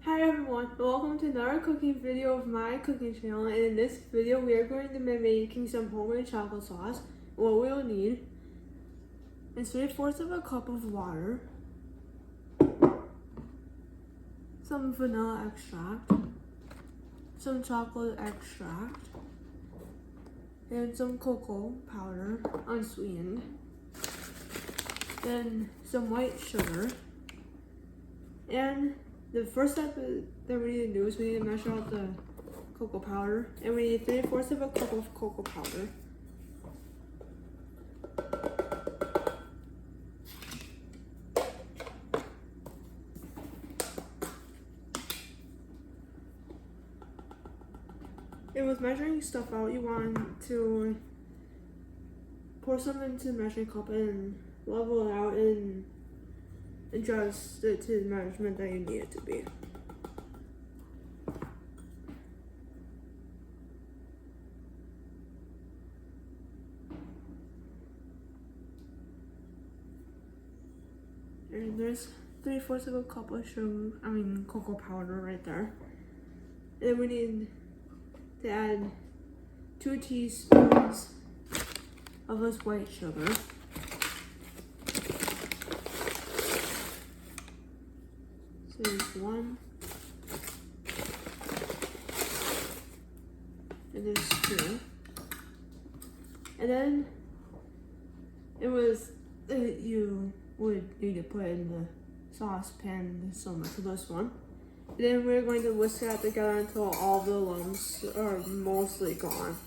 Hi everyone, welcome to another cooking video of my cooking channel, and in this video we are going to be making some homemade chocolate sauce. What we'll need is 3/4 of a cup of water, some vanilla extract, some chocolate extract, and some cocoa powder, unsweetened, then some white sugar, and the first step that we need to do is we need to measure out the cocoa powder, and we need 3/4 of a cup of cocoa powder. And with measuring stuff out, you want to pour some into the measuring cup and level it out and adjust it to the measurement that you need it to be. And there's 3/4 of a cup of cocoa powder right there. And we need to add 2 teaspoons of this white sugar. So there's 1, and there's 2, and then you would need to put in the saucepan similar to this one. And then we're going to whisk that together until all the lumps are mostly gone,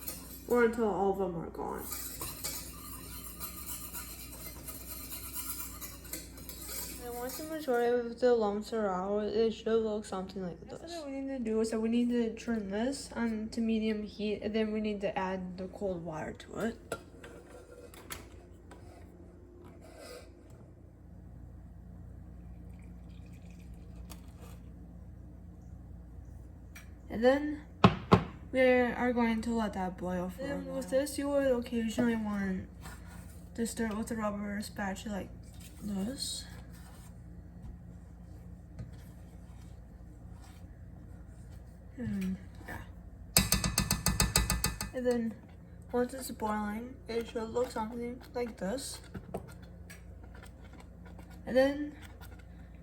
or until all of them are gone. Once the majority of the lumps are out, it should look something like this. What we need to do is that we need to turn this on to medium heat, and then we need to add the cold water to it. And then we are going to let that boil for a while. And with this, you would occasionally want to stir it with a rubber spatula like this. And then once it's boiling, it should look something like this. And then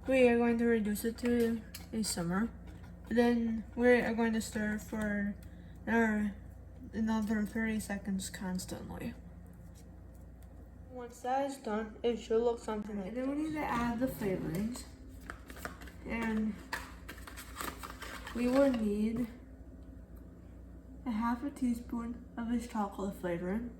we are going to reduce it to a simmer. And then we are going to stir for another 30 seconds constantly. Once that is done, it should look something like this. And then we need to add the flavorings. And we will need a 1/2 teaspoon of this chocolate flavoring,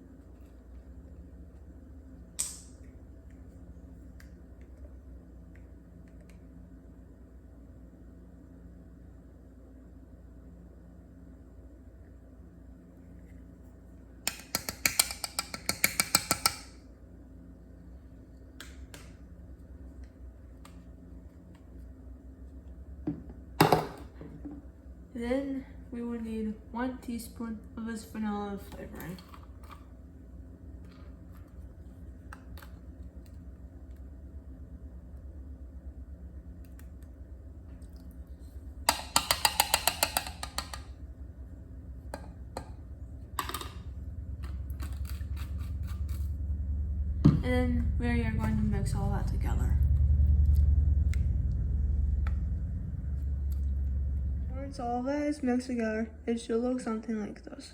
then we will need 1 teaspoon of this vanilla flavoring. And then we are going to mix all that together. Once all of that is mixed together, it should look something like this.